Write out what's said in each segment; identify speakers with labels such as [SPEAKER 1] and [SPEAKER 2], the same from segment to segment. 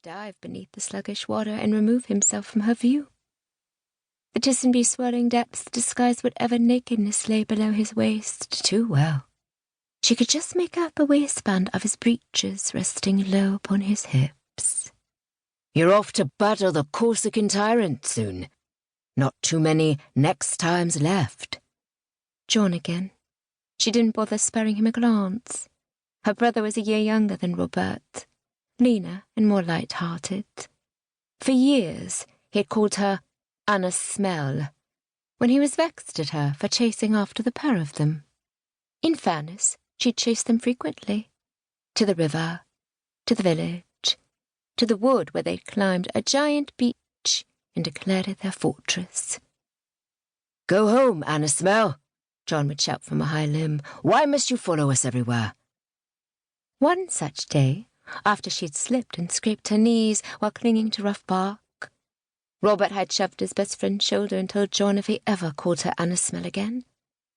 [SPEAKER 1] dive beneath the sluggish water and remove himself from her view. The Tissenby swirling depths disguised whatever nakedness lay below his waist too well. She could just make out the waistband of his breeches resting low upon his hips.
[SPEAKER 2] "You're off to battle the Corsican tyrant soon. Not too many next times left."
[SPEAKER 1] John again. She didn't bother sparing him a glance. Her brother was a year younger than Robert, leaner and more light-hearted. For years he had called her Anna Smell, when he was vexed at her for chasing after the pair of them. In fairness, she'd chased them frequently. To the river, to the village, to the wood where they'd climbed a giant beech and declared it their fortress.
[SPEAKER 2] "Go home, Anna Smell," John would shout from a high limb. "Why must you follow us everywhere?"
[SPEAKER 1] One such day, after she'd slipped and scraped her knees while clinging to rough bark, Robert had shoved his best friend's shoulder and told John if he ever called her Anna Smell again,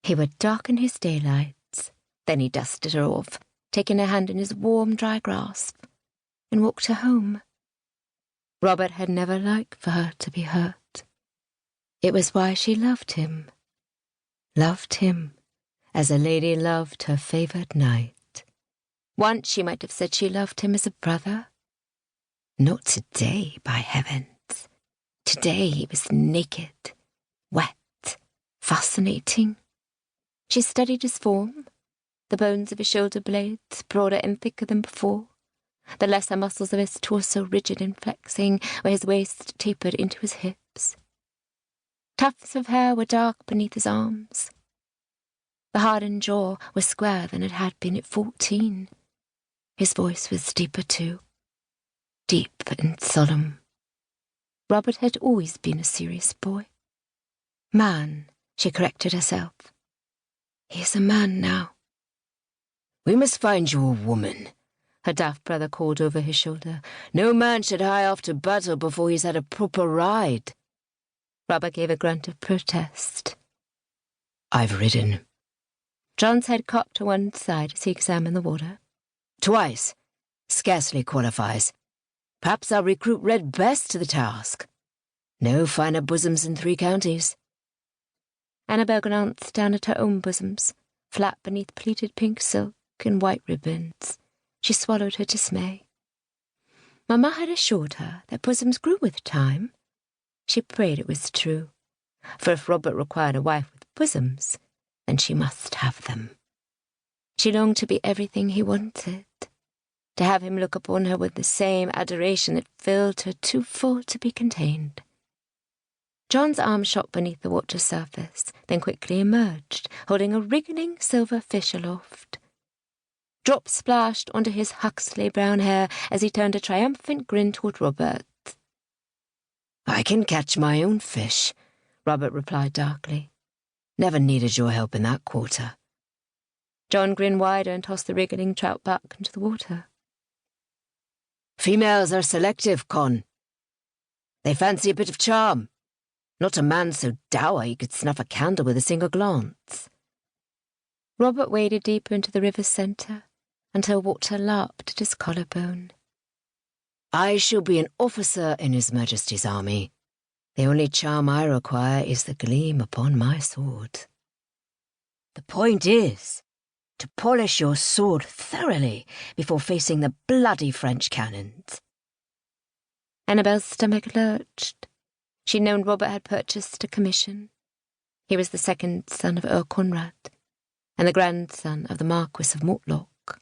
[SPEAKER 1] he would darken his daylights. Then he dusted her off, taking her hand in his warm, dry grasp, and walked her home. Robert had never liked for her to be hurt. It was why she loved him as a lady loved her favoured knight. Once she might have said she loved him as a brother. Not today, by heavens. Today he was naked, wet, fascinating. She studied his form, the bones of his shoulder blades broader and thicker than before, the lesser muscles of his torso rigid and flexing where his waist tapered into his hips. Tufts of hair were dark beneath his arms. The hardened jaw was squarer than it had been at 14. His voice was deeper too, deep and solemn. Robert had always been a serious boy. Man, she corrected herself. He is a man now.
[SPEAKER 2] "We must find you a woman," her daft brother called over his shoulder. "No man should hie off to battle before he's had a proper ride."
[SPEAKER 1] Robert gave a grunt of protest.
[SPEAKER 2] "I've ridden."
[SPEAKER 1] John's head cocked to one side as he examined the water.
[SPEAKER 2] "Twice. Scarcely qualifies. Perhaps I'll recruit Red Bess to the task. No finer bosoms in 3 counties.
[SPEAKER 1] Annabelle glanced down at her own bosoms, flat beneath pleated pink silk and white ribbons. She swallowed her dismay. Mamma had assured her that bosoms grew with time. She prayed it was true, for if Robert required a wife with bosoms, then she must have them. She longed to be everything he wanted, to have him look upon her with the same adoration that filled her too full to be contained. John's arm shot beneath the water's surface, then quickly emerged, holding a wriggling silver fish aloft. Drops splashed onto his Huxley brown hair as he turned a triumphant grin toward Robert.
[SPEAKER 2] "I can catch my own fish," Robert replied darkly. "Never needed your help in that quarter."
[SPEAKER 1] John grinned wider and tossed the wriggling trout back into the water.
[SPEAKER 2] "Females are selective, Con. They fancy a bit of charm. Not a man so dour he could snuff a candle with a single glance."
[SPEAKER 1] Robert waded deeper into the river's centre until water lapped at his collarbone.
[SPEAKER 2] "I shall be an officer in His Majesty's army. The only charm I require is the gleam upon my sword. The point is to polish your sword thoroughly before facing the bloody French cannons."
[SPEAKER 1] Annabelle's stomach lurched. She'd known Robert had purchased a commission. He was the second son of Earl Conrad, and the grandson of the Marquis of Mortlock.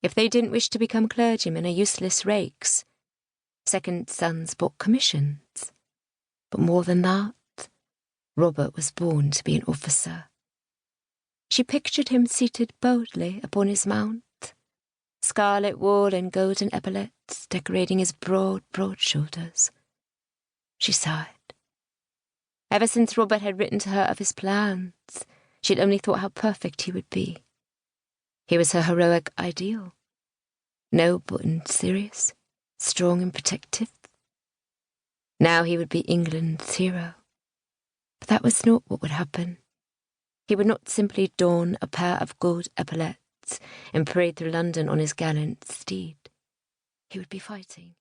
[SPEAKER 1] If they didn't wish to become clergymen or useless rakes, second sons bought commissions. But more than that, Robert was born to be an officer. She pictured him seated boldly upon his mount, scarlet wool and golden epaulets decorating his broad, broad shoulders. She sighed. Ever since Robert had written to her of his plans, she'd only thought how perfect he would be. He was her heroic ideal. Noble and serious, strong and protective. Now he would be England's hero. But that was not what would happen. He would not simply don a pair of gold epaulets and parade through London on his gallant steed. He would be fighting.